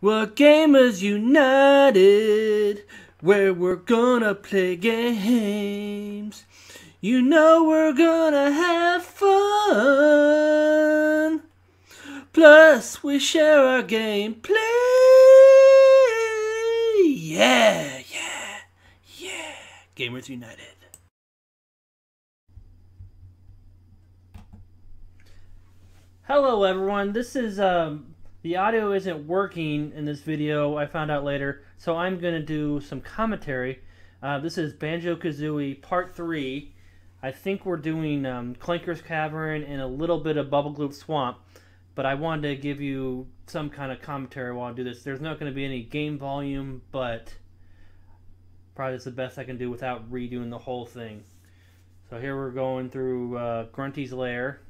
We're Gamers United, where we're gonna play games. You know we're gonna have fun. Plus, we share our gameplay. Yeah. Gamers United. Hello, everyone. This is, the audio isn't working in this video, I found out later, so I'm going to do some commentary. This is Banjo Kazooie Part 3. I think we're doing Clanker's Cavern and a little bit of Bubblegloop Swamp, but I wanted to give you some kind of commentary while I do this. There's not going to be any game volume, but probably it's the best I can do without redoing the whole thing. So here we're going through Grunty's Lair.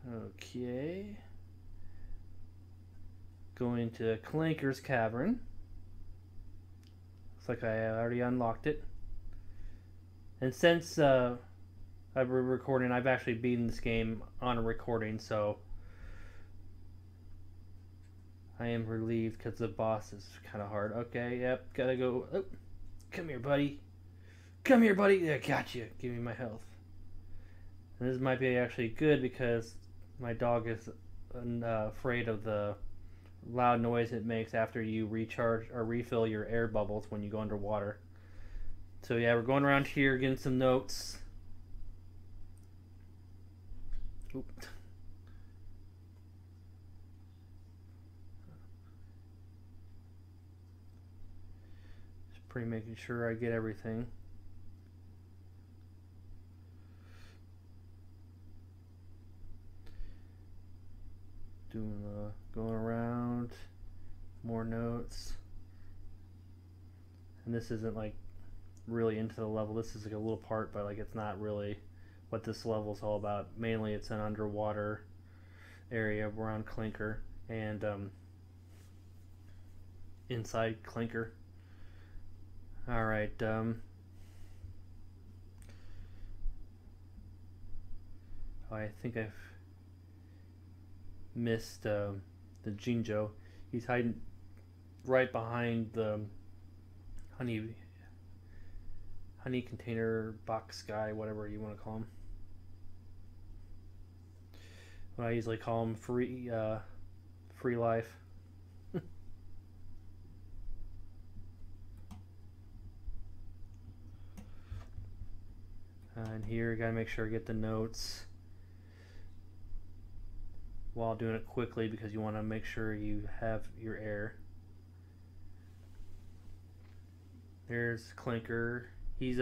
Okay. Going to Clanker's Cavern. Looks like I already unlocked it. And since I've been recording, I've actually beaten this game on a recording, so I am relieved because the boss is kind of hard. Okay, yep, gotta go. Oh, come here, buddy. Come here, buddy. Yeah, gotcha. Give me my health. And this might be actually good because my dog is afraid of the loud noise it makes after you recharge or refill your air bubbles when you go underwater. So yeah, we're going around here getting some notes. Oop. Just pretty making sure I get everything. Going around, more notes, and this isn't like really into the level. This is like a little part, but like it's not really what this level is all about. Mainly, it's an underwater area around Clanker and inside Clanker. All right. I think I've missed the Jinjo. He's hiding right behind the honey container box guy, whatever you want to call him. What I usually call him free life. And here, you gotta make sure I get the notes while doing it quickly because you want to make sure you have your air. There's Clanker. He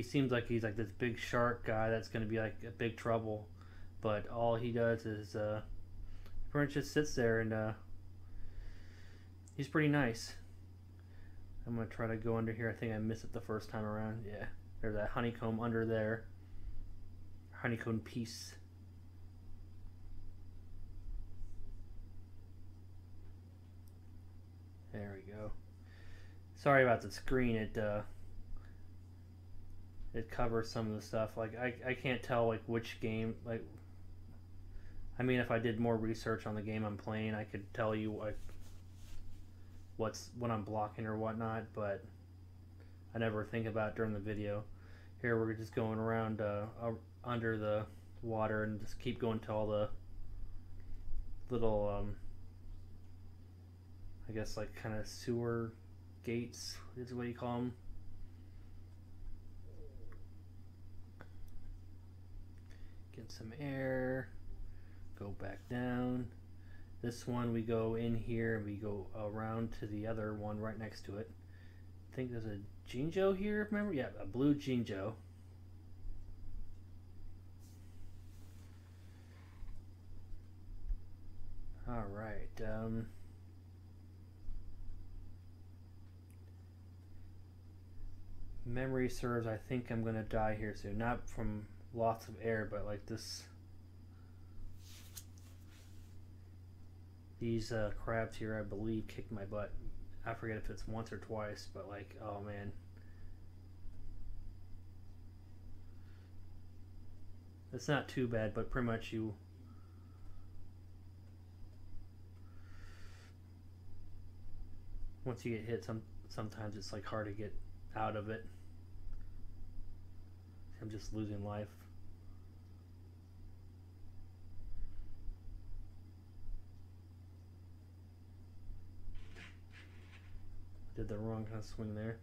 seems like he's like this big shark guy that's going to be like a big trouble, but all he does is pretty much just sits there and he's pretty nice. I'm going to try to go under here. I think I missed it the first time around. Yeah, there's that honeycomb under there. Honeycomb piece. There we go. Sorry about the screen. It covers some of the stuff. Like I can't tell like which game. Like, I mean, if I did more research on the game I'm playing, I could tell you like what I'm blocking or whatnot. But I never think about it during the video. Here we're just going around under the water and just keep going to all the little I guess like kind of sewer gates is what you call them. Get some air. Go back down. This one we go in here and we go around to the other one right next to it. I think there's a Jinjo here, remember? Yeah, a blue Jinjo. Alright, memory serves, I think I'm gonna die here soon. Not from lots of air, but like this. These crabs here, I believe, kicked my butt. I forget if it's once or twice, but like, oh man. It's not too bad, but pretty much you... Once you get hit, sometimes it's like hard to get out of it. I'm just losing life. Did the wrong kind of swing there.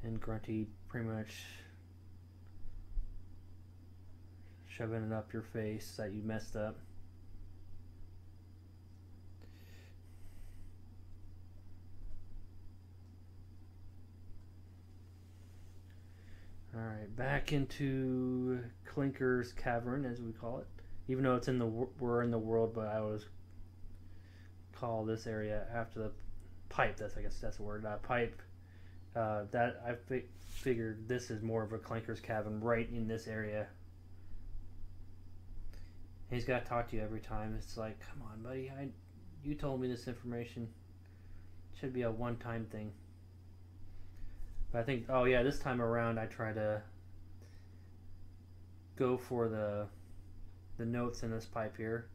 And Grunty pretty much shoving it up your face that you messed up. Alright, back into Clanker's Cavern, as we call it. Even though it's in the we're in the world, but I always call this area after the pipe. I guess that's the word. Pipe. That I figured this is more of a Clanker's Cavern right in this area. And he's got to talk to you every time. It's like, come on, buddy. You told me this information. It should be a one-time thing. But I think, oh yeah, this time around I try to go for the notes in this pipe here.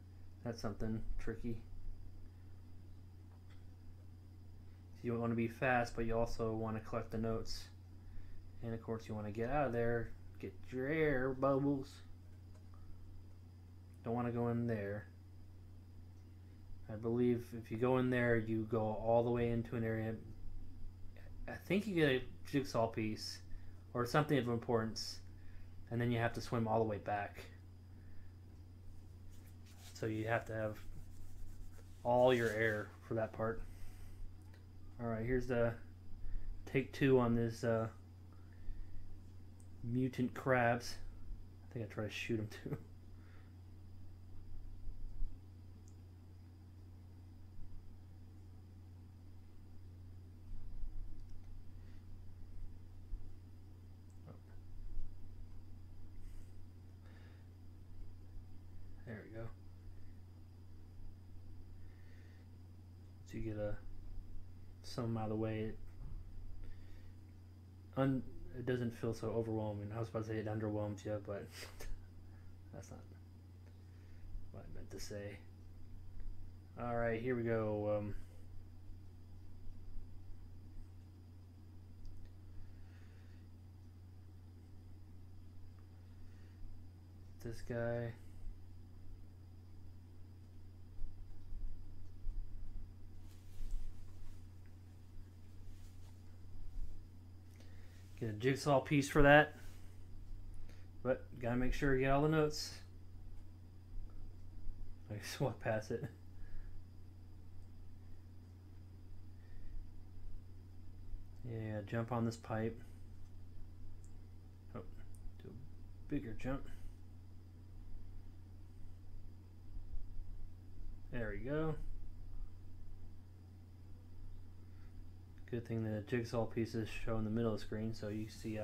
That's something tricky. You want to be fast, but you also want to collect the notes. And of course you want to get out of there, get your air bubbles. Don't want to go in there. I believe if you go in there, you go all the way into an area. I think you get a jigsaw piece or something of importance, and then you have to swim all the way back. So you have to have all your air for that part. Alright, here's the take 2 on this mutant crabs. I think I try to shoot him too. There we go. So you get some out of the way. It doesn't feel so overwhelming. I was about to say it underwhelms you, but that's not what I meant to say. Alright, here we go. This guy. Get a jigsaw piece for that, but gotta make sure you get all the notes. I just walk past it. Yeah, jump on this pipe. Oh, do a bigger jump. There we go. Good thing the jigsaw pieces show in the middle of the screen, so you see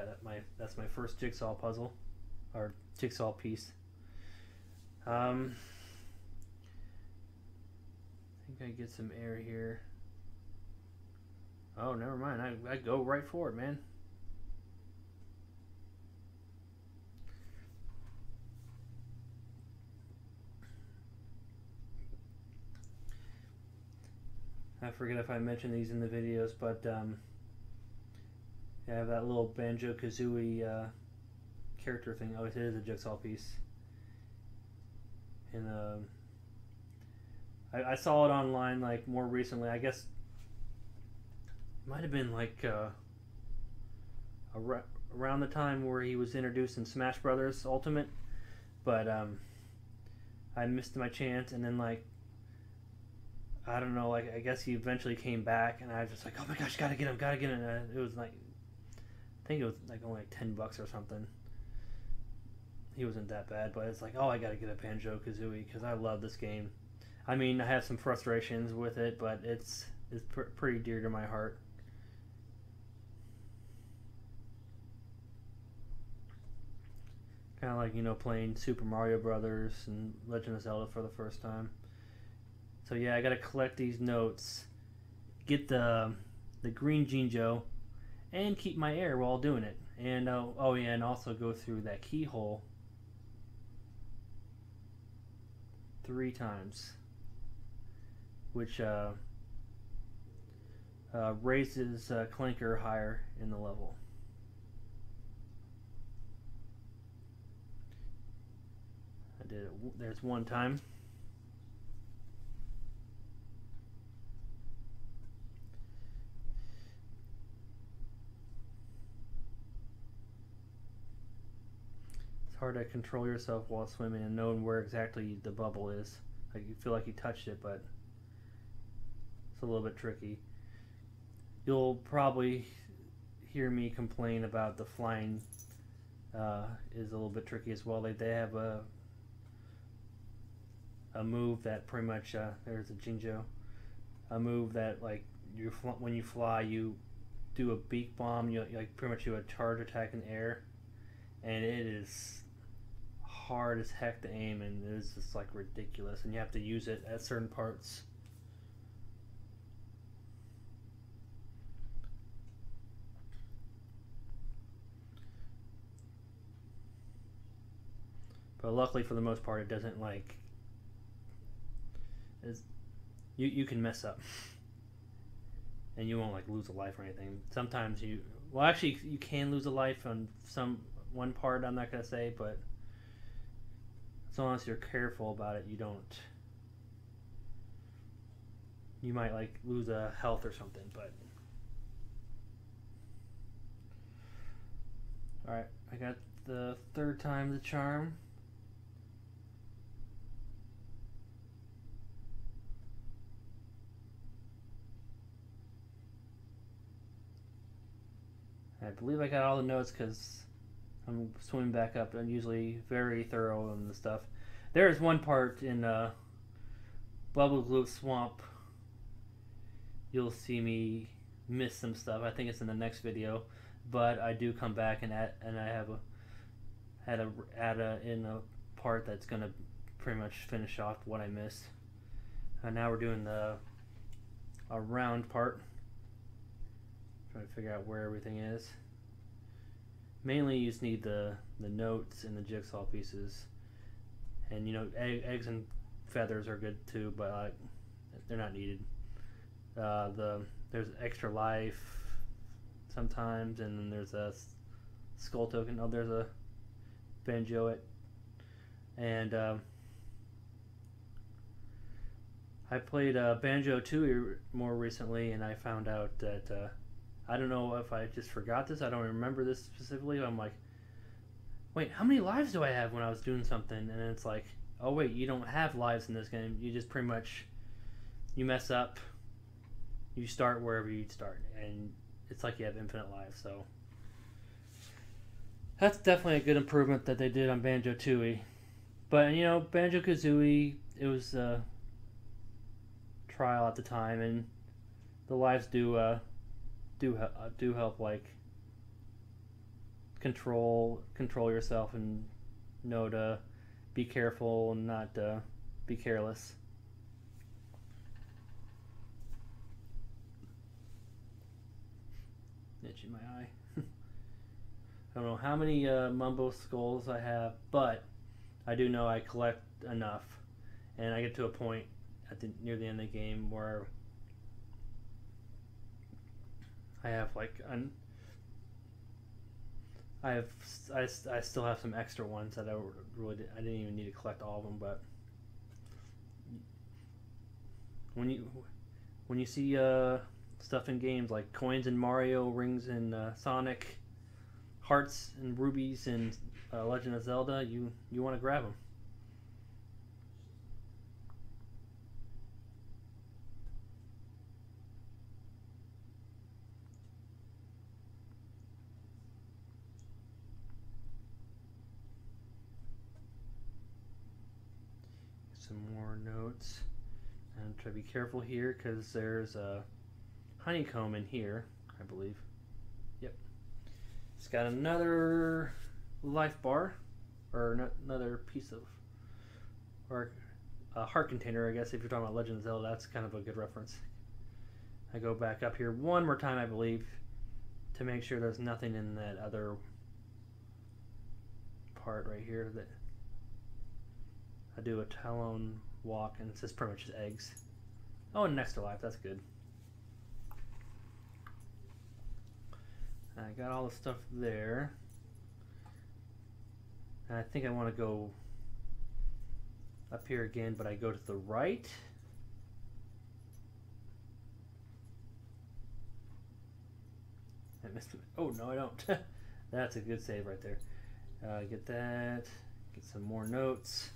that's my first jigsaw puzzle, or jigsaw piece. I think I get some air here. Oh, never mind. I go right for it, man. I forget if I mentioned these in the videos, but I have that little Banjo Kazooie character thing. Oh, it is a jigsaw piece. And I saw it online like more recently. I guess it might have been like around the time where he was introduced in Smash Brothers Ultimate, but I missed my chance, and then like, I don't know, like I guess he eventually came back, and I was just like, oh my gosh, gotta get him. And it was like, I think it was like only like $10 or something. He wasn't that bad, but it's like, oh, I gotta get a Banjo Kazooie because I love this game. I mean, I have some frustrations with it, but it's pretty dear to my heart. Kind of like, you know, playing Super Mario Brothers and Legend of Zelda for the first time. So yeah, I gotta collect these notes, get the the green Jinjo, and keep my air while doing it. And oh yeah, and also go through that keyhole 3 times, which raises Clanker higher in the level. I did it. There's 1 time. It's hard to control yourself while swimming and knowing where exactly the bubble is. Like you feel like you touched it, but it's a little bit tricky. You'll probably hear me complain about the flying is a little bit tricky as well. They have a move that pretty much there's a Jinjo, a move that like when you fly you do a beak bomb. You like pretty much do a charge attack in the air, and it is hard as heck to aim, and it is just like ridiculous, and you have to use it at certain parts. But luckily for the most part it doesn't like you can mess up and you won't like lose a life or anything. Sometimes well actually you can lose a life on one part, I'm not gonna say, but as long as you're careful about it, you might like lose a health or something. But alright, I got the 3rd time the charm. I believe I got all the notes because I'm swimming back up. I'm usually very thorough on the stuff. There is one part in Bubblegloop Swamp. You'll see me miss some stuff. I think it's in the next video, but I do come back and I have add in a part that's gonna pretty much finish off what I missed. And now we're doing a round part. Trying to figure out where everything is. Mainly you just need the notes and the jigsaw pieces, and you know eggs and feathers are good too, but they're not needed. There's extra life sometimes, and then there's a skull token. Oh, there's a Banjo and I played Banjo 2 more recently, and I found out that I don't know if I just forgot this. I don't remember this specifically. I'm like, wait, how many lives do I have when I was doing something? And it's like, oh wait, you don't have lives in this game. You just pretty much, you mess up, you start wherever you start, and it's like you have infinite lives. So that's definitely a good improvement that they did on Banjo 2. But you know, Banjo Kazooie, it was a trial at the time, and the lives do help like control yourself and know to be careful and not be careless. Itching my eye. I don't know how many Mumbo skulls I have, but I do know I collect enough, and I get to a point near the end of the game where I have like I still have some extra ones that I didn't even need to collect all of them. But when you see stuff in games like coins in Mario, rings in Sonic, hearts and rubies in Legend of Zelda, you want to grab them. Some more notes, and try to be careful here because there's a honeycomb in here, I believe. Yep, it's got another life bar, or another piece of, or a heart container, I guess. If you're talking about Legend of Zelda, that's kind of a good reference. I go back up here one more time, I believe, to make sure there's nothing in that other part right here that I do a talon walk, and it's just pretty much just eggs. Oh, and next to life, that's good. I got all the stuff there. And I think I want to go up here again, but I go to the right. I missed it. Oh, no, I don't. That's a good save right there. Get that. Get some more notes.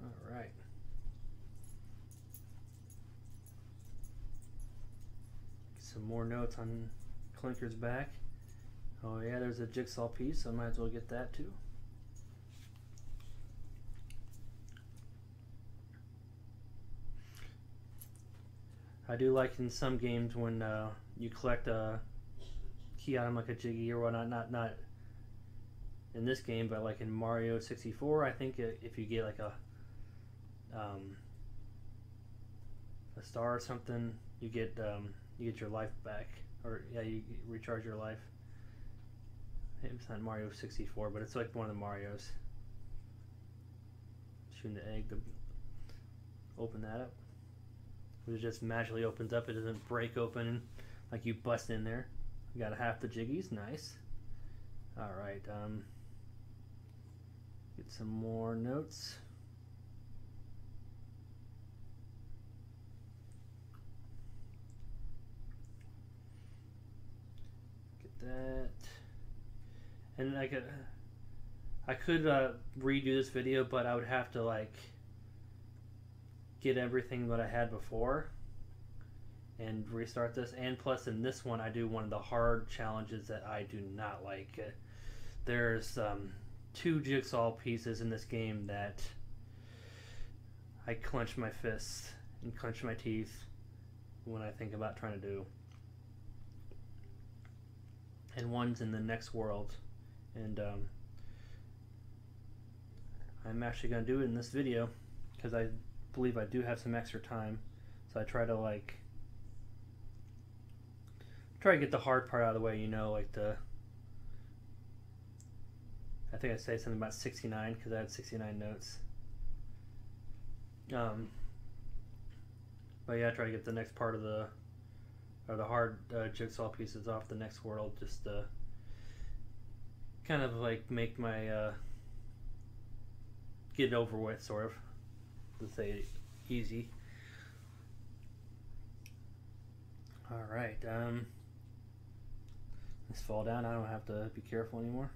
All right. Get some more notes on Clanker's back. Oh yeah, there's a jigsaw piece, so I might as well get that too. I do like in some games when you collect a key item like a Jiggy or whatnot, not in this game, but like in Mario 64, I think if you get like a star or something, you get your life back, or yeah, you recharge your life. It's not Mario 64, but it's like one of the Marios. Shooting the egg to open that up. It just magically opens up. It doesn't break open like you bust in there. You got half the jiggies. Nice. All right. Get some more notes. Get that. And I could redo this video, but I would have to like get everything that I had before and restart this. And plus, in this one, I do one of the hard challenges that I do not like. There's 2 jigsaw pieces in this game that I clench my fists and clench my teeth when I think about trying to do. And one's in the next world. And I'm actually going to do it in this video because I believe I do have some extra time. So I try to get the hard part out of the way, you know, like I think I say something about 69 because I had 69 notes. But yeah, I try to get the next part of the hard jigsaw pieces off the next world, just kind of like make my get it over with, sort of, to say it easy. All right, let's fall down. I don't have to be careful anymore.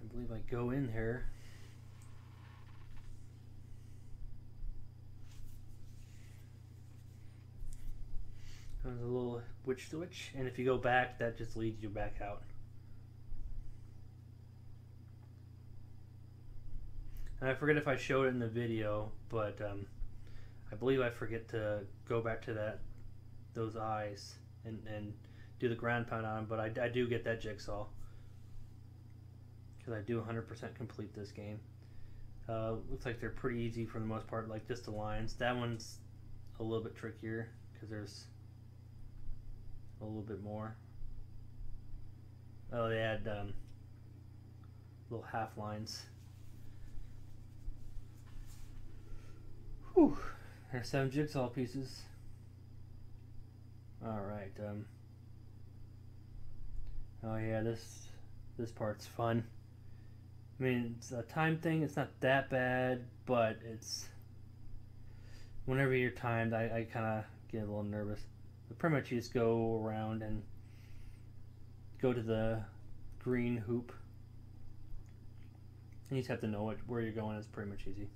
I believe I go in here. There's a little witch switch, and if you go back, that just leads you back out. And I forget if I showed it in the video, but I believe I forget to go back to those eyes and do the ground pound on them, but I do get that jigsaw. Because I do 100% complete this game. Looks like they're pretty easy for the most part, like just the lines. That one's a little bit trickier because there's a little bit more. Oh, they add little half lines. Whew, there's 7 jigsaw pieces. Alright, oh yeah, this part's fun. I mean, it's a time thing, it's not that bad, but it's whenever you're timed, I kind of get a little nervous. But pretty much you just go around and go to the green hoop. And you just have to know where you're going. It's pretty much easy.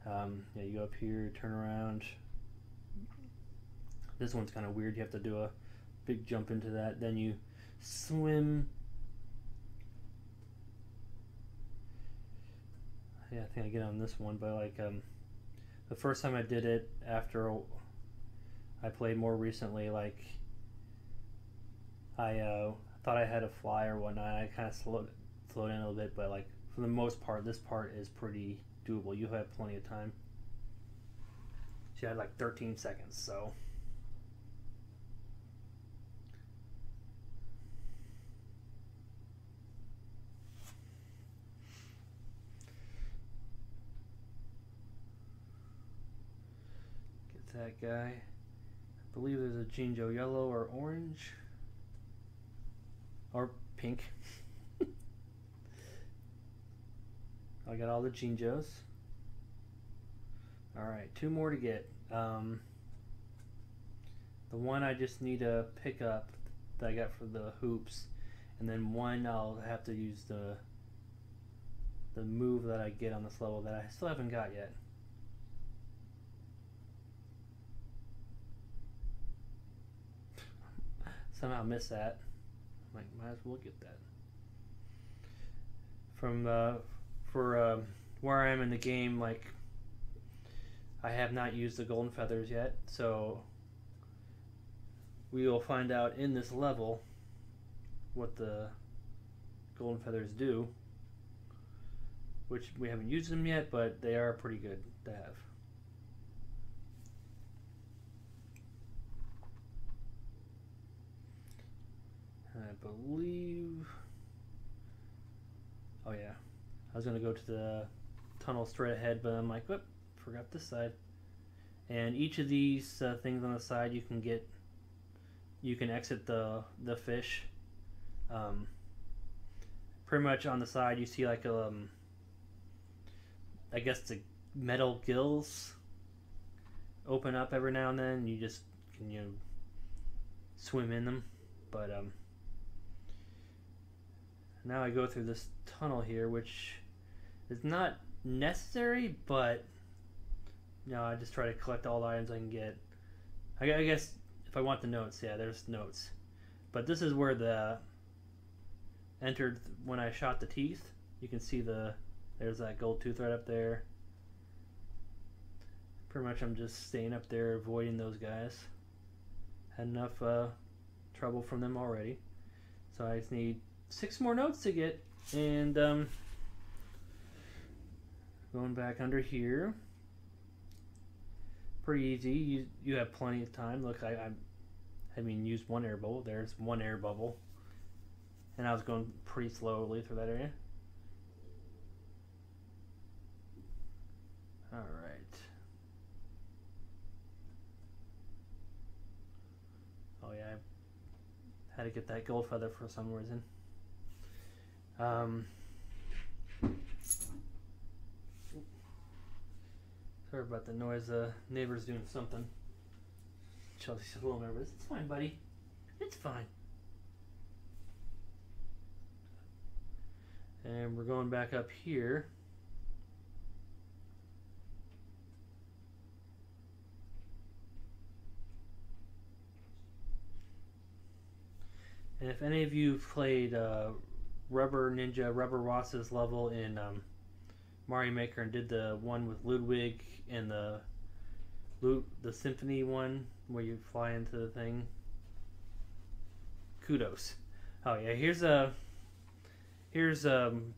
Yeah, you go up here, turn around. This one's kind of weird. You have to do a big jump into that. Then you swim. Yeah, I think I get on this one, but like the first time I did it after I played more recently, like I thought I had to fly or whatnot. I kind of slowed in a little bit, but like for the most part, this part is pretty doable. You have plenty of time. She had like 13 seconds, so. Get that guy. I believe there's a Banjo yellow or orange. Or pink. I got all the Banjos. Alright, 2 more to get. The one I just need to pick up that I got for the hoops, and then one I'll have to use the move that I get on this level that I still haven't got yet. Somehow missed that. I'm like, might as well get that. From for where I am in the game, like I have not used the golden feathers yet, so we will find out in this level what the golden feathers do, which we haven't used them yet, but they are pretty good to have. I believe, oh yeah, I was going to go to the tunnel straight ahead, but I'm like, whoop, forgot this side. And each of these things on the side you can exit the fish. Pretty much on the side you see like I guess the metal gills open up every now and then. You just can swim in them, but now I go through this tunnel here, which is not necessary, but I just try to collect all the items I can get. I guess if I want the notes, yeah, there's notes. But this is where the entered when I shot the teeth. You can see there's that gold tooth right up there. Pretty much I'm just staying up there avoiding those guys. Had enough trouble from them already. So I just need 6 more notes to get, and going back under here, pretty easy. You have plenty of time. Look, I used 1 air bubble. There's 1 air bubble, and I was going pretty slowly through that area. All right. Oh yeah, I had to get that gold feather for some reason. Sorry about the noise. Neighbor's doing something. Chelsea's a little nervous. It's fine, buddy. It's fine. And we're going back up here. And if any of you played Rubber Ross's level in Mario Maker and did the one with Ludwig and the symphony one where you fly into the thing, kudos. Oh yeah, here's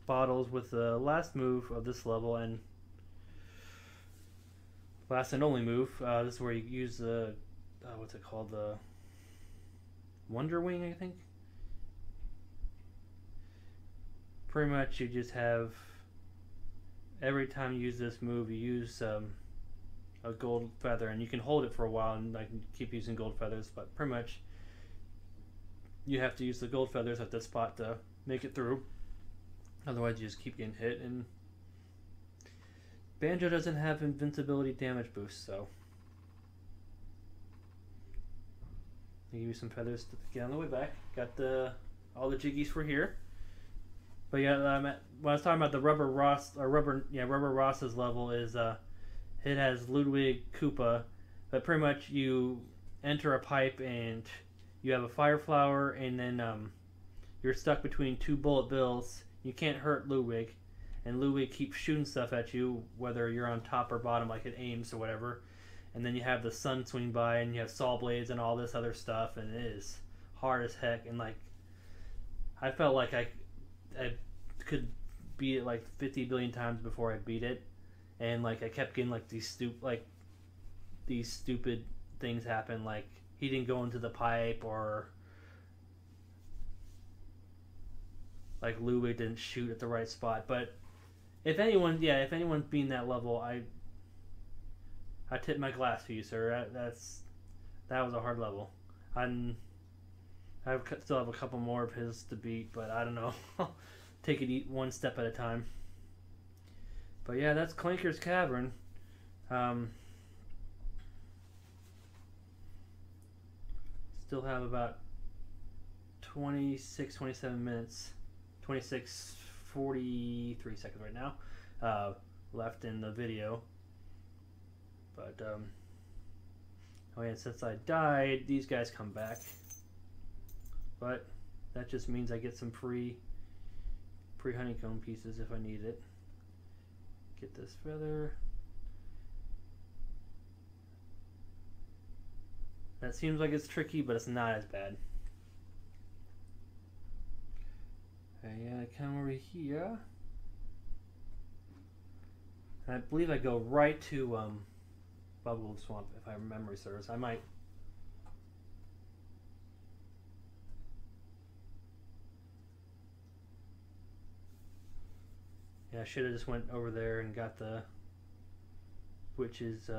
bottles with the last move of this level, and last and only move. This is where you use the what's it called, the Wonder Wing, I think. Pretty much you just have, every time you use this move, you use a gold feather, and you can hold it for a while and I can keep using gold feathers, but pretty much you have to use the gold feathers at this spot to make it through. Otherwise you just keep getting hit, and Banjo doesn't have invincibility damage boost, so I'll give you some feathers to get on the way back. Got all the jiggies for here. But yeah, when I was talking about the Rubber Ross's level is it has Ludwig, Koopa, but pretty much you enter a pipe and you have a fire flower, and then you're stuck between two bullet bills. You can't hurt Ludwig, and Ludwig keeps shooting stuff at you, whether you're on top or bottom, like it aims or whatever. And then you have the sun swing by, and you have saw blades and all this other stuff, and it is hard as heck. And like, I felt like I could beat it like 50 billion times before I beat it, and like I kept getting like these stupid things happen, like he didn't go into the pipe, or like Ludwig didn't shoot at the right spot. But if anyone's beating that level, I tip my glass to you, sir. That was a hard level. I still have a couple more of his to beat, but I don't know. Take it one step at a time. But yeah, that's Clanker's Cavern. Still have about 27 minutes, 43 seconds right now left in the video. But oh yeah, since I died, these guys come back. But that just means I get some free honeycomb pieces if I need it. Get this feather. That seems like it's tricky, but it's not as bad. Yeah, I come over here. And I believe I go right to Bubblegloop Swamp, if my memory serves. I might. Yeah, I should have just went over there and got the witch's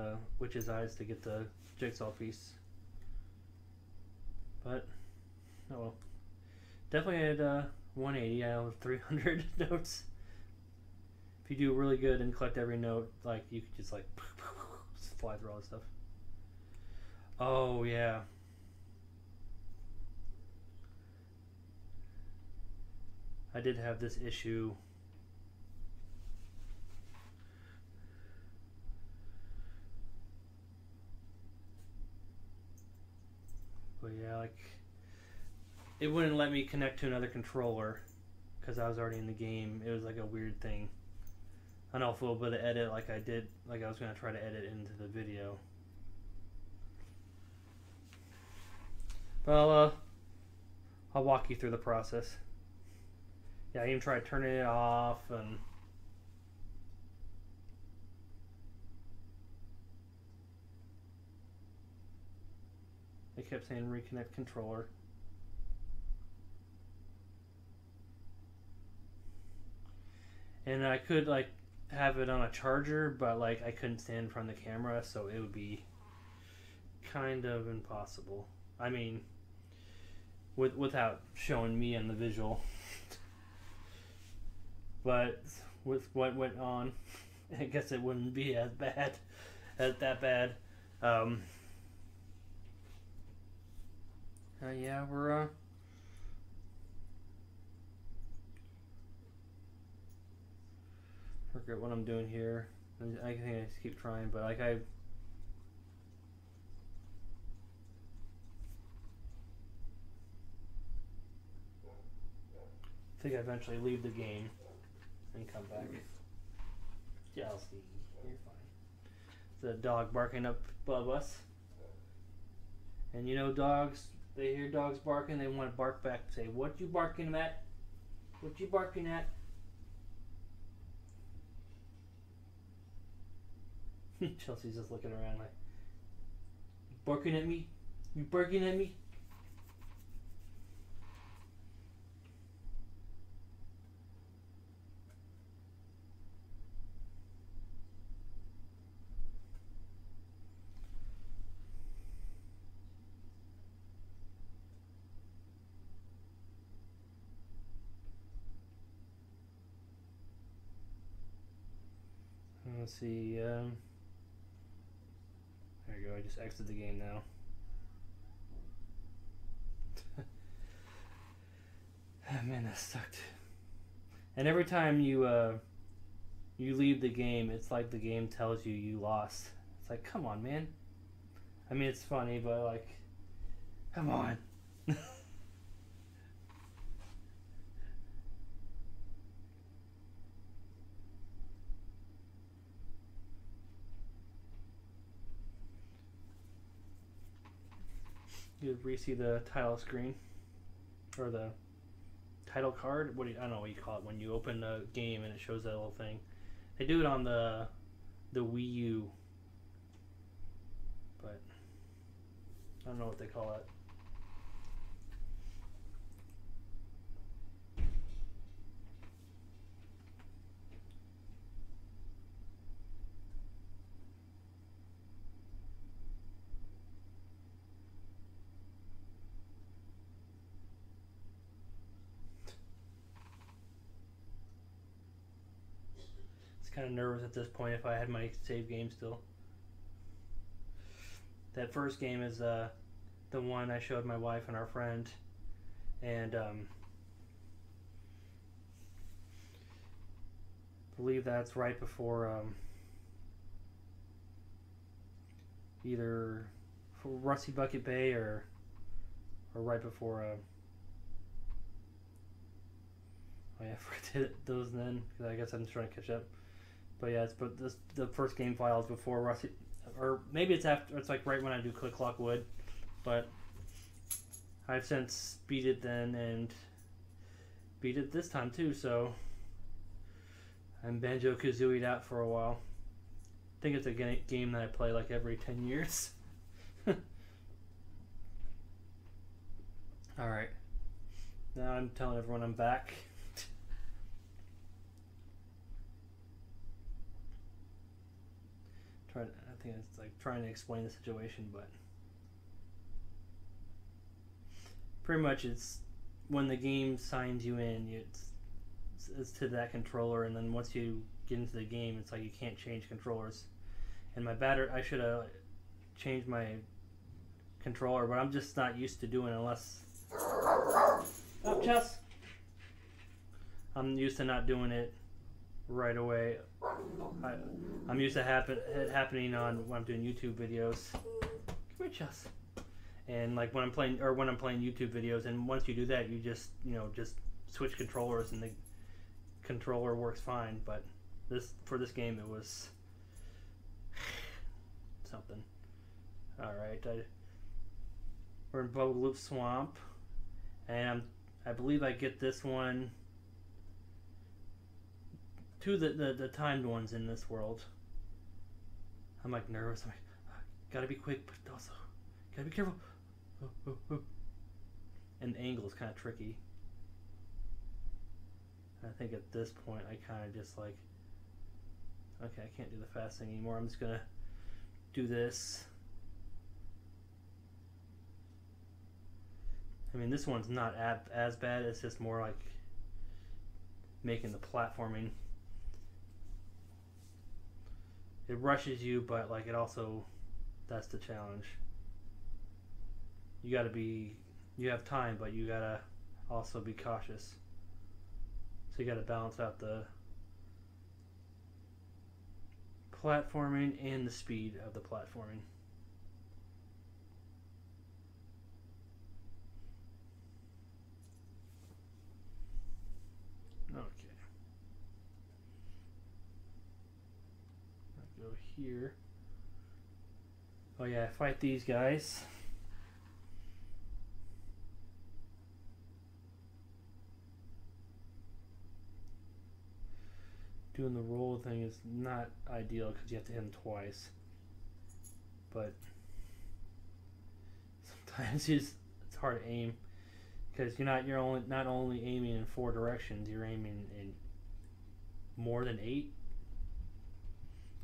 eyes to get the jigsaw piece. But oh well. Definitely had 180 out of 300 notes. If you do really good and collect every note, like you could just like fly through all this stuff. Oh yeah. I did have this issue. But yeah, like it wouldn't let me connect to another controller because I was already in the game. It was like a weird thing. I don't know if we'll be able to edit like I did, like I was going to try to edit into the video. But I'll walk you through the process. Yeah, I even tried turning it off, and it kept saying reconnect controller. And I could like have it on a charger, but like I couldn't stand in front of the camera, so it would be kind of impossible. I mean, without showing me on the visual. But with what went on, I guess it wouldn't be as bad, that bad. Yeah, we're forget what I'm doing here. I think I just keep trying, but like I think I eventually leave the game and come back. Yeah, I'll see. You're fine. It's a dog barking up above us. And you know dogs, they hear dogs barking, they want to bark back and say, "What you barking at? What you barking at?" Chelsea's just looking around like, "You barking at me? You barking at me?" Let's see, there you go, I just exited the game now. Oh, man, that sucked. And every time you leave the game, it's like the game tells you you lost. It's like, come on, man. I mean, it's funny, but like, come on. You re-see the title screen or the title card. I don't know what you call it when you open the game and it shows that little thing. They do it on the Wii U, but I don't know what they call it. Kind of nervous at this point if I had my save game still. That first game is the one I showed my wife and our friend, and I believe that's right before either for Rusty Bucket Bay or right before oh yeah, I forgot to hit those then because I guess I'm just trying to catch up. But yeah, the first game file is before Rusty, or maybe it's after. It's like right when I do Click Clock Wood, but I've since beat it then and beat it this time too. So I'm Banjo Kazooie'd out for a while. I think it's a game that I play like every 10 years. All right, now I'm telling everyone I'm back. I think it's like trying to explain the situation, but pretty much it's when the game signs you in, it's to that controller, and then once you get into the game, it's like you can't change controllers. And my I should have changed my controller, but I'm just not used to doing it unless. Oh, Chess! I'm used to not doing it right away. I'm used to it happening on when I'm doing YouTube videos. Come here, Chess. And like when I'm playing YouTube videos, and once you do that, you just switch controllers, and the controller works fine. But for this game, it was something. All right, we're in Bubblegloop Swamp, and I believe I get this one. Two the timed ones in this world. I'm like nervous. I'm like, gotta be quick, but also gotta be careful. And the angle is kind of tricky. I think at this point I kind of just like, okay, I can't do the fast thing anymore. I'm just gonna do this. I mean, this one's not as bad. It's just more like making the platforming. It rushes you, but like it also, that's the challenge. You have time, but you gotta also be cautious. So you gotta balance out the platforming and the speed of the platforming. Okay. I'll go here. Oh yeah, fight these guys. Doing the roll thing is not ideal because you have to hit them twice. But sometimes it's hard to aim because you're not only aiming in 4 directions, you're aiming in more than 8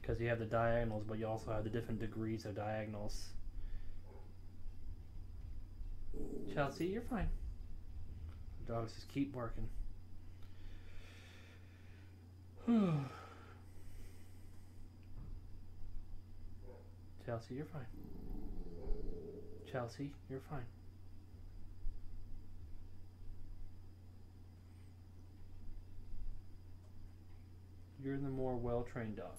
because you have the diagonals, but you also have the different degrees of diagonals. Chelsea, you're fine. The dogs just keep barking. Chelsea, you're fine. Chelsea, you're fine. You're the more well-trained dog.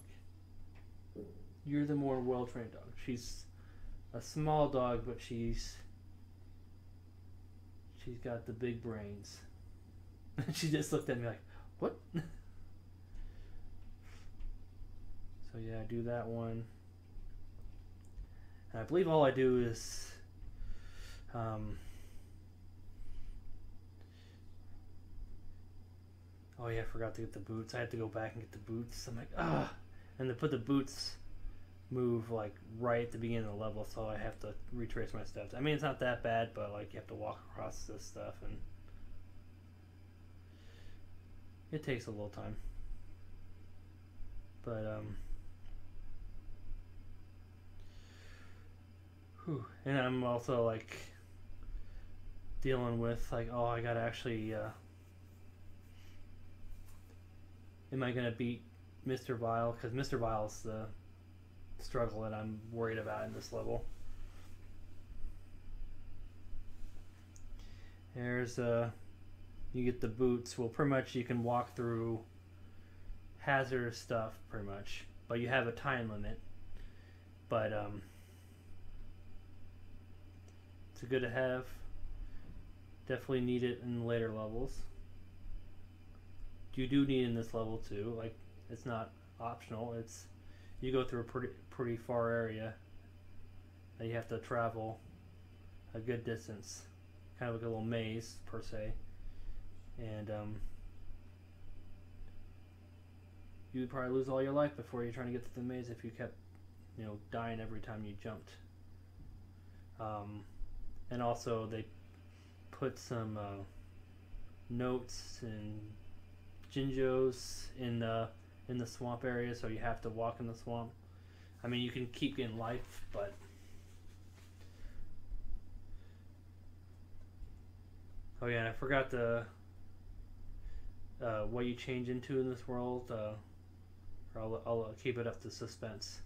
You're the more well-trained dog. She's a small dog, but she's got the big brains. She just looked at me like, what? So yeah, I do that one. And I believe all I do is Um, oh yeah, I forgot to get the boots. I had to go back and get the boots. I'm like, ah, and to put the boots move like right at the beginning of the level, so I have to retrace my steps. I mean, it's not that bad, but like you have to walk across this stuff, and it takes a little time. But and I'm also like dealing with like, oh, I gotta actually am I gonna beat Mr. Vile? Because Mr. Vile's the struggle that I'm worried about in this level. There's you get the boots. Well, pretty much you can walk through hazardous stuff pretty much, but you have a time limit. But it's good to have. Definitely need it in later levels. You do need in this level too. Like, it's not optional. It's you go through a pretty far area that you have to travel a good distance, kind of like a little maze per se, and you would probably lose all your life before you're trying to get to the maze if you kept, you know, dying every time you jumped. And also they put some notes and Jinjos in the swamp area, so you have to walk in the swamp. I mean, you can keep getting life, but oh yeah, and I forgot the what you change into in this world. Or I'll keep it up to suspense,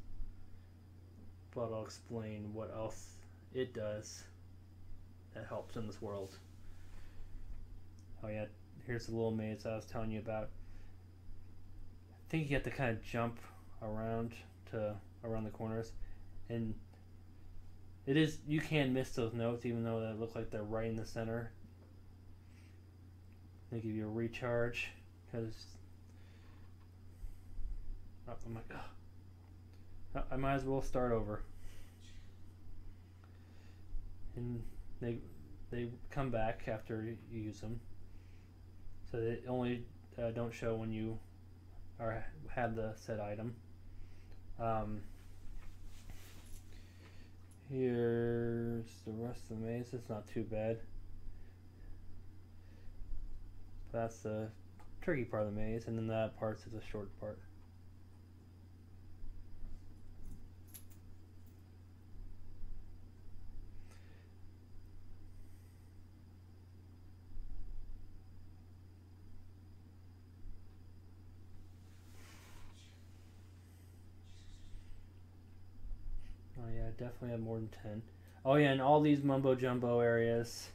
but I'll explain what else it does that helps in this world. Oh yeah, here's the little maze I was telling you about. I think you have to kind of jump around the corners, and it is, you can miss those notes even though they look like they're right in the center. They give you a recharge because I'm like, oh, I might as well start over. And they come back after you use them, so they only don't show when you have the said item. Here's the rest of the maze. It's not too bad. That's the tricky part of the maze, and then that part's the short part. Oh yeah, definitely have more than 10. Oh yeah, and all these mumbo jumbo areas,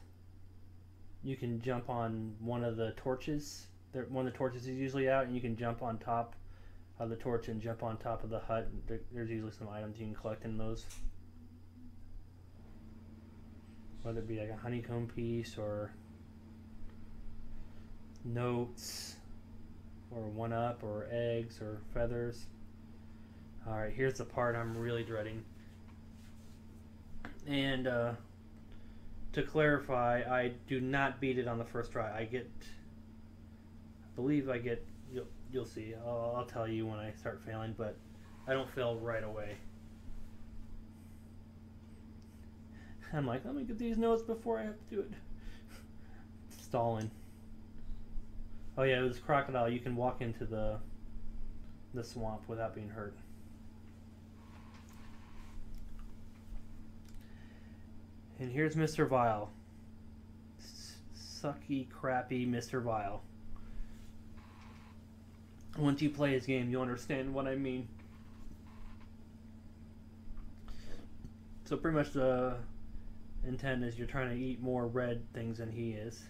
you can jump on one of the torches. One of the torches is usually out, and you can jump on top of the torch and jump on top of the hut. There's usually some items you can collect in those, whether it be like a honeycomb piece or notes or 1-up or eggs or feathers. Alright, here's the part I'm really dreading. And to clarify, I do not beat it on the first try. I believe I get, you'll see. I'll tell you when I start failing, but I don't fail right away. I'm like, let me get these notes before I have to do it. Stalling. Oh yeah, with this crocodile, you can walk into the swamp without being hurt. And here's Mr. Vile. Sucky, crappy Mr. Vile. Once you play his game, you'll understand what I mean. So pretty much the intent is you're trying to eat more red things than he is.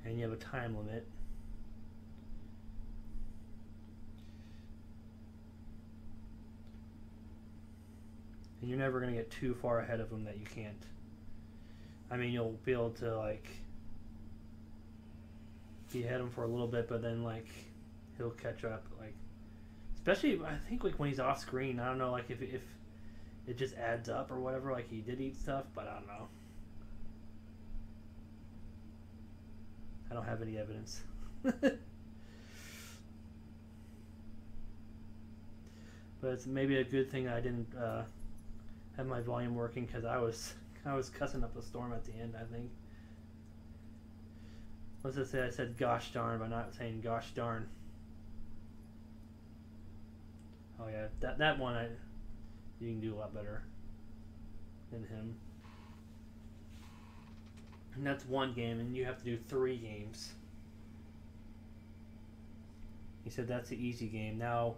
And you have a time limit. And you're never going to get too far ahead of him that you can't. I mean, you'll be able to, like, be ahead of him for a little bit, but then, like, he'll catch up. Like, especially, I think, like, when he's off screen. I don't know, like, if it just adds up or whatever, like he did eat stuff, but I don't know. I don't have any evidence. But it's maybe a good thing I didn't have my volume working, because I was cussing up a storm at the end, I think. Let's just say I said gosh darn by not saying gosh darn. Oh yeah, that one you can do a lot better than him. And that's one game, and you have to do 3 games. He said that's the easy game. Now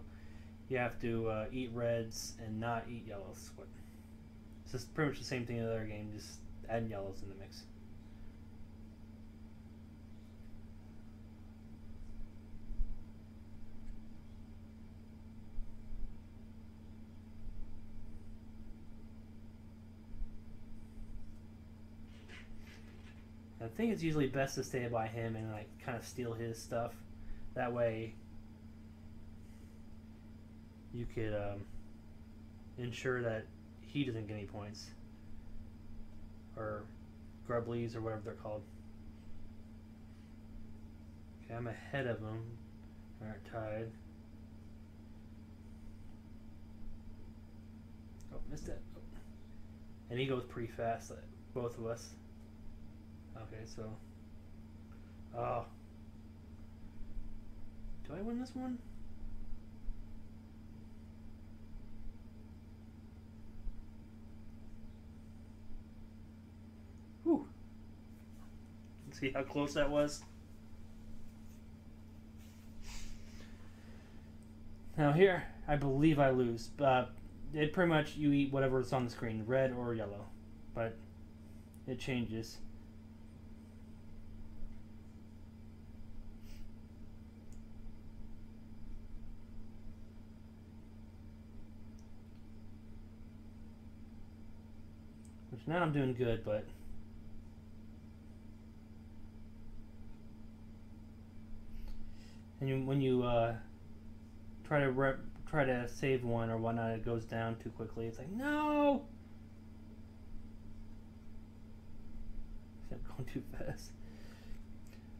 you have to eat reds and not eat yellows. It's just pretty much the same thing in the other game, just adding yellows in the mix. I think it's usually best to stay by him and like kind of steal his stuff. That way you could ensure that he doesn't get any points. Or grubblies or whatever they're called. Okay, I'm ahead of him. Alright, tied. Oh, missed it. Oh. And he goes pretty fast, both of us. Okay, so... Oh. Do I win this one? Whew. Let's see how close that was. Now here, I believe I lose. It pretty much, you eat whatever's on the screen, red or yellow. But it changes. Which now I'm doing good, but and when you try to save one or whatnot, it goes down too quickly. It's like, no! I'm going too fast.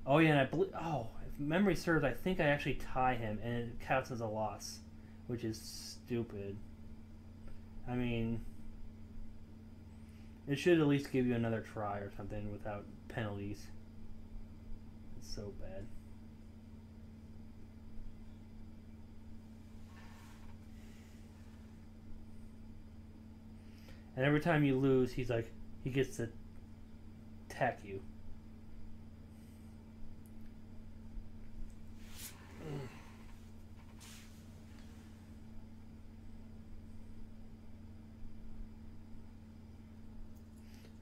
Oh yeah, and I believe, if memory serves, I think I actually tie him and it counts as a loss, which is stupid. I mean, it should at least give you another try or something without penalties. It's so bad. And every time you lose, he gets to attack you.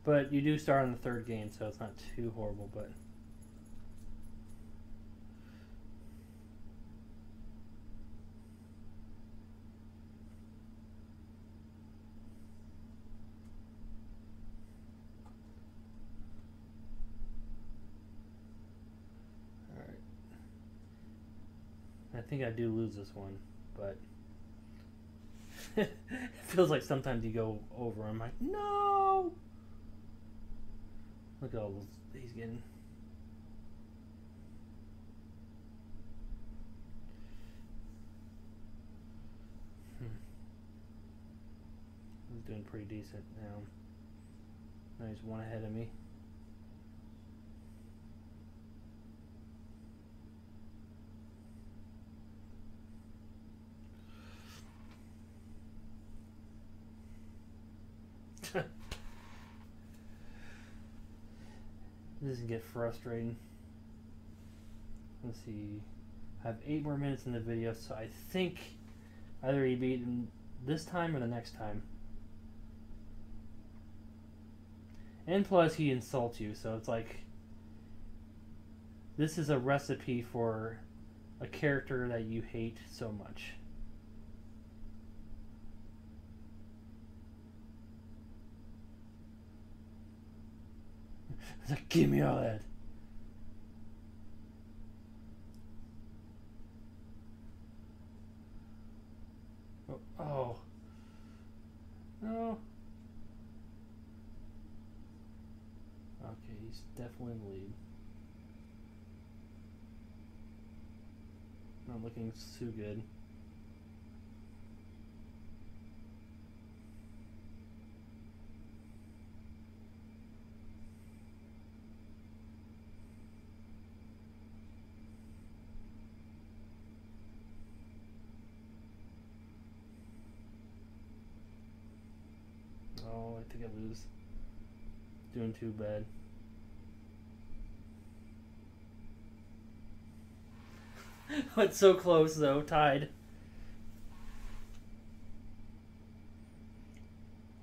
But you do start on the 3rd game, so it's not too horrible, but... Alright. I think I do lose this one, but... It feels like sometimes you go over, I'm like, no! Look at all those he's getting. He's doing pretty decent now. Now he's one ahead of me. This can get frustrating. Let's see. I have 8 more minutes in the video, so I think either he beat him this time or the next time. And plus he insults you, so it's like, this is a recipe for a character that you hate so much. It's like, give me all that. Oh. No. he's definitely in the lead. Not looking too good. Oh, I think I lose. Doing too bad. It's so close though, tied.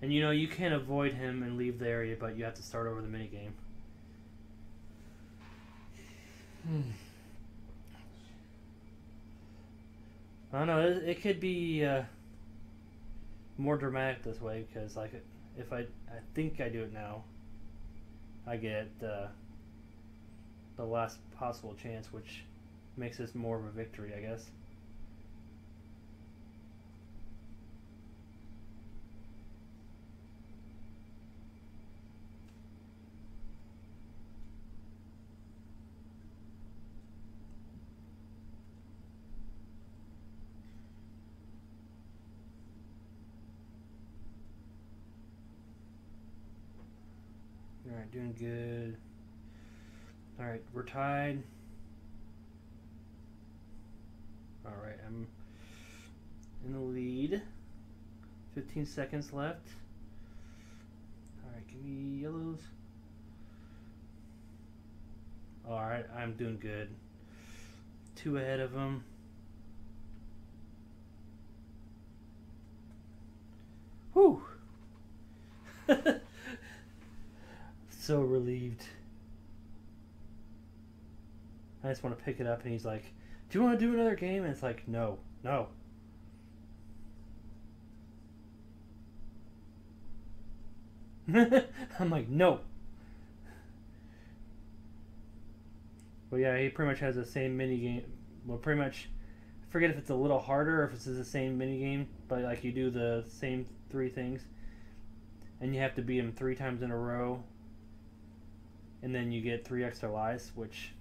And you know, you can't avoid him and leave the area, but you have to start over the minigame. I don't know, it could be more dramatic this way, because like if I think I do it now, I get the last possible chance, which makes this more of a victory, I guess. Alright, doing good. Alright, we're tied. Alright, I'm in the lead. 15 seconds left. Alright, give me yellows. Alright, I'm doing good. 2 ahead of him. Whew! So relieved. I just want to pick it up, and he's like, "Do you want to do another game?" And it's like, no. I'm like, no. Well, yeah, he pretty much has the same mini game. Well, pretty much, I forget if it's a little harder or if it's the same mini game, but like you do the same 3 things, and you have to beat him 3 times in a row. And then you get 3 extra lives, which,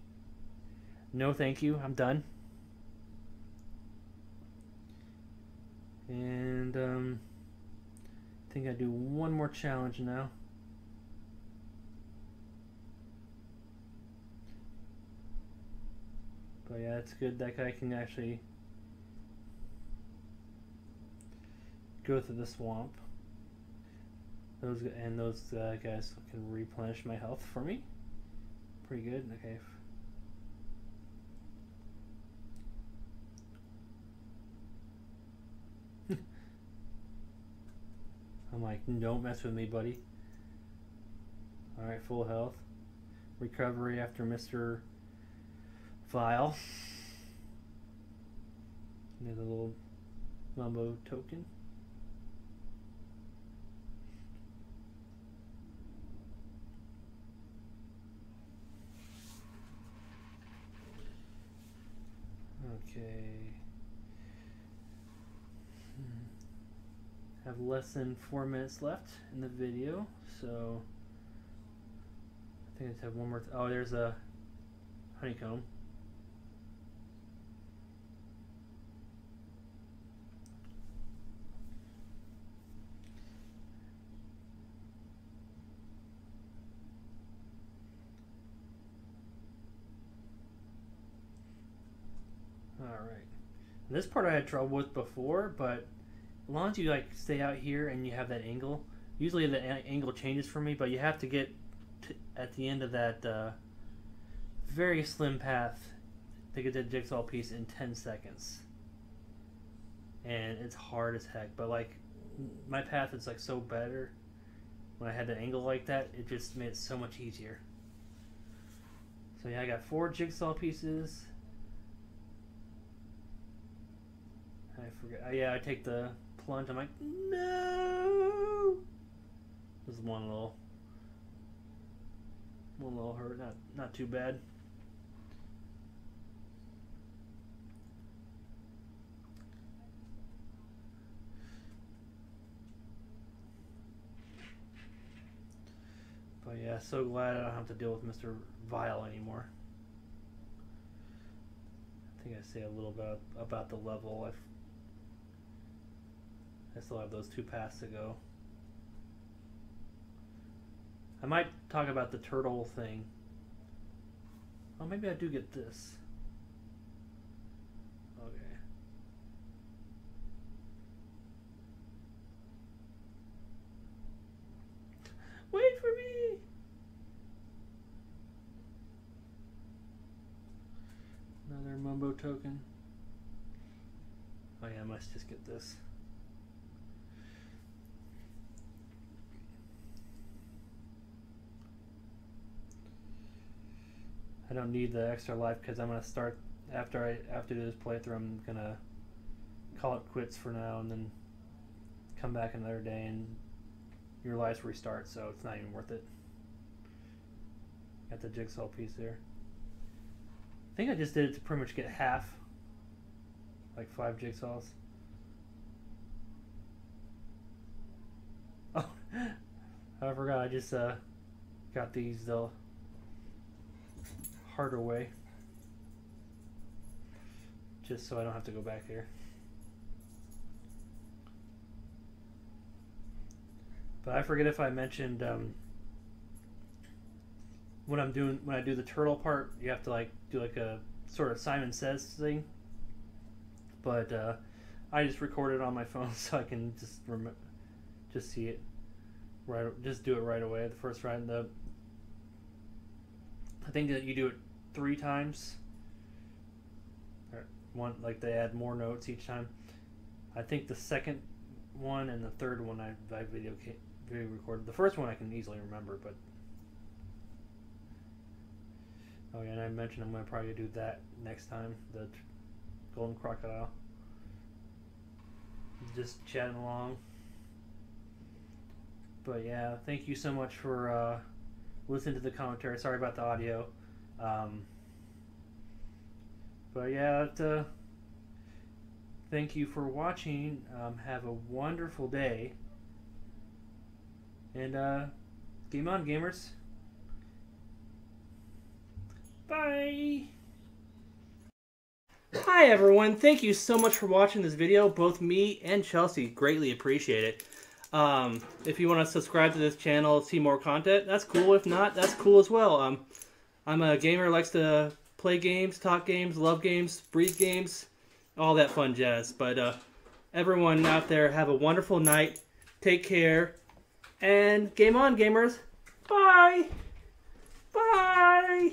no thank you, I'm done. And I think I do one more challenge now. But yeah, it's good that guy can actually go through the swamp. Those guys can replenish my health for me. Pretty good. Okay. I'm like, don't mess with me, buddy. Alright, full health. Recovery after Mr. Vile. There's a little Mumbo token. Okay. Have less than 4 minutes left in the video, so I think I just have one more. Oh, there's a honeycomb. Alright. This part I had trouble with before, but as long as you like stay out here and you have that angle, usually the angle changes for me, but you have to get at the end of that very slim path to get the jigsaw piece in 10 seconds. And it's hard as heck, but like my path is like so better when I had an angle like that, it just made it so much easier. So yeah, I got 4 jigsaw pieces. I forget. Yeah, I take the plunge. I'm like, no. There's one little hurt. Not too bad. But yeah, Yeah, so glad I don't have to deal with Mr. Vile anymore. I think I say a little bit about the level. I still have those 2 paths to go. I might talk about the turtle thing. Oh, maybe I do get this. Okay. Wait for me! Another Mumbo token. Oh yeah, I must just get this. I don't need the extra life because I'm gonna start after this playthrough. I'm gonna call it quits for now and then come back another day and your lives restart. So it's not even worth it. Got the jigsaw piece there. I think I just did it to pretty much get half, like 5 jigsaws. Oh, I forgot. I just got these though. Harder way, just so I don't have to go back here. But I forget if I mentioned when I do the turtle part, you have to like do like a sort of Simon Says thing. But I just recorded it on my phone so I can just see it right, just do it right away. The first ride, I think that you do it 3 times. Or one, like they add more notes each time. I think the second one and the third one I video recorded. The first one I can easily remember, but oh yeah, and I mentioned I'm gonna probably do that next time. The golden crocodile. Just chatting along. But yeah, thank you so much for listening to the commentary. Sorry about the audio. But yeah, thank you for watching. Have a wonderful day. And game on, gamers. Bye. Hi everyone, thank you so much for watching this video. Both me and Chelsea greatly appreciate it. If you want to subscribe to this channel, see more content, that's cool. If not, that's cool as well. I'm a gamer who likes to play games, talk games, love games, breathe games, all that fun jazz. But everyone out there, have a wonderful night. Take care. And game on, gamers. Bye. Bye.